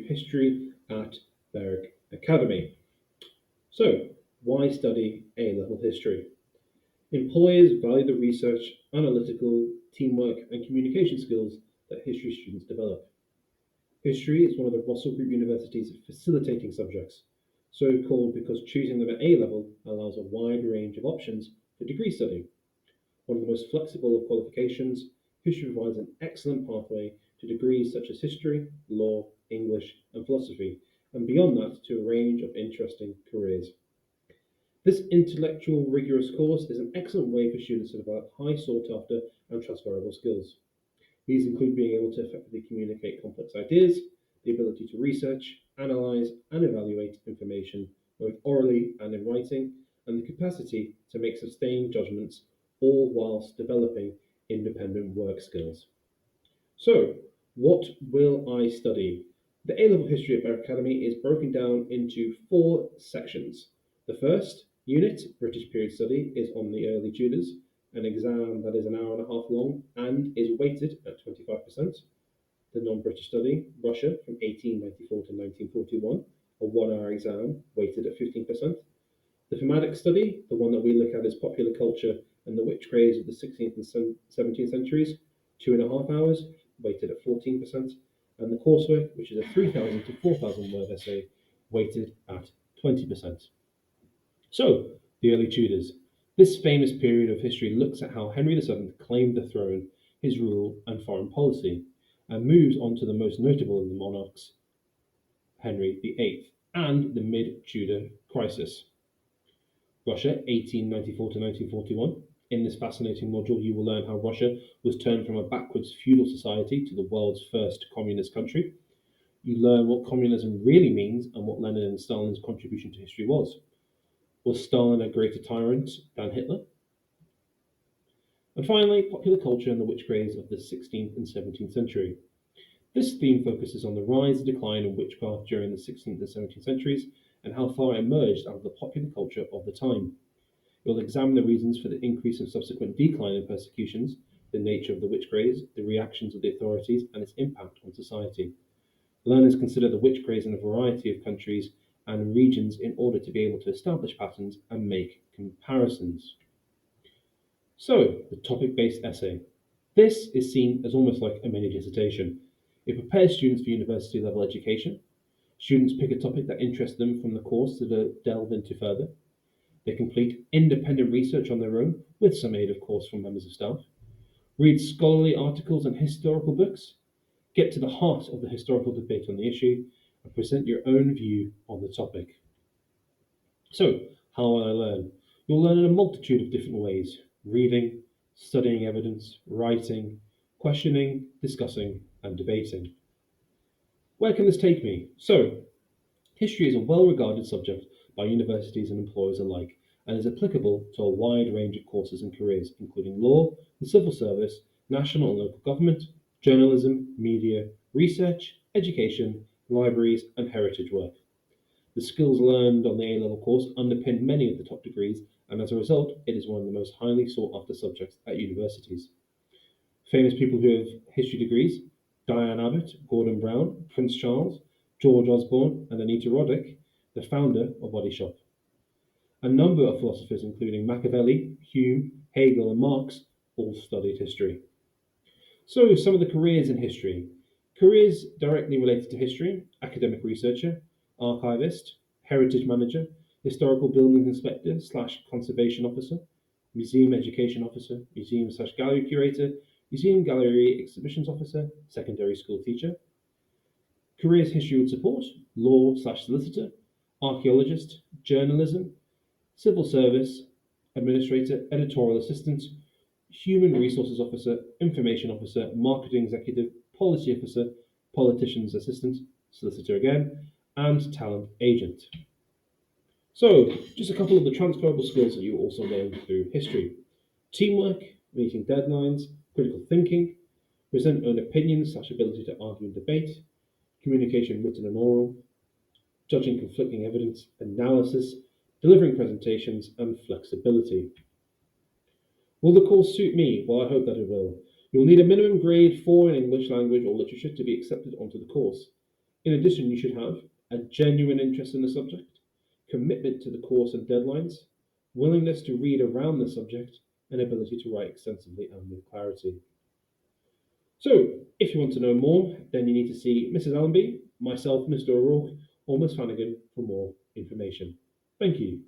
History at Berwick Academy. So, why study A-level history? Employers value the research, analytical, teamwork, and communication skills that history students develop. History is one of the Russell Group University's facilitating subjects, so called because choosing them at A level allows a wide range of options for degree study. One of the most flexible of qualifications, history provides an excellent pathway to degrees such as history, law, English, and philosophy, and beyond that to a range of interesting careers. This intellectual, rigorous course is an excellent way for students to develop high sought after and transferable skills. These include being able to effectively communicate complex ideas, the ability to research, analyze, and evaluate information both orally and in writing, and the capacity to make sustained judgments, all whilst developing independent work skills. So, what will I study? The A level history at Berwick Academy is broken down into four sections. The first unit, British Period Study, is on the early Tudors, an exam that is an hour and a half long and is weighted at 25%. The non British study, Russia from 1894 to 1941, a 1 hour exam weighted at 15%. The thematic study, the one that we look at is popular culture and the witch craze of the 16th and 17th centuries, 2.5 hours, weighted at 14%, and the coursework, which is a 3,000 to 4,000 word essay, weighted at 20%. So, the early Tudors. This famous period of history looks at how Henry VII claimed the throne, his rule, and foreign policy, and moves on to the most notable of the monarchs, Henry VIII, and the mid Tudor crisis. Russia, 1894 to 1941. In this fascinating module, you will learn how Russia was turned from a backwards feudal society to the world's first communist country. You learn what communism really means and what Lenin and Stalin's contribution to history was. Was Stalin a greater tyrant than Hitler? And finally, popular culture and the witch craze of the 16th and 17th century. This theme focuses on the rise and decline of witchcraft during the 16th and 17th centuries and how far it emerged out of the popular culture of the time. It will examine the reasons for the increase and subsequent decline in persecutions, the nature of the witch craze, the reactions of the authorities, and its impact on society. Learners consider the witch craze in a variety of countries and regions in order to be able to establish patterns and make comparisons. So, the topic-based essay. This is seen as almost like a mini dissertation. It prepares students for university level education. Students pick a topic that interests them from the course to delve into further. They complete independent research on their own, with some aid, of course, from members of staff. Read scholarly articles and historical books. Get to the heart of the historical debate on the issue, and present your own view on the topic. So, how will I learn? You'll learn in a multitude of different ways: reading, studying evidence, writing, questioning, discussing, and debating. Where can this take me? So, history is a well regarded subject by universities and employers alike and is applicable to a wide range of courses and careers, including law, the civil service, national and local government, journalism, media, research, education, libraries, and heritage work. The skills learned on the A level course underpin many of the top degrees, and as a result, it is one of the most highly sought after subjects at universities. Famous people who have history degrees: Diane Abbott, Gordon Brown, Prince Charles, George Osborne, and Anita Roddick, the founder of Body Shop. A number of philosophers, including Machiavelli, Hume, Hegel, and Marx, all studied history. So, some of the careers in history. Careers directly related to history: academic researcher, archivist, heritage manager, historical buildings inspector slash conservation officer, museum education officer, museum slash gallery curator, museum gallery exhibitions officer, secondary school teacher. Careers history would support: law slash solicitor, archaeologist, journalism, civil service, administrator, editorial assistant, human resources officer, information officer, marketing executive, policy officer, politician's assistant, solicitor again, and talent agent. So, just a couple of the transferable skills that you also learn through history: teamwork, meeting deadlines, critical thinking, present own opinions slash ability to argue and debate, communication written and oral, judging conflicting evidence, analysis, delivering presentations, and flexibility. Will the course suit me? Well, I hope that it will. You'll need a minimum grade 4 in English language or literature to be accepted onto the course. In addition, you should have a genuine interest in the subject, commitment to the course and deadlines, willingness to read around the subject, and ability to write extensively and with clarity. So, if you want to know more, then you need to see Mrs. Allenby, myself, Mr. O'Rourke, or Miss Flanagan for more information. Thank you.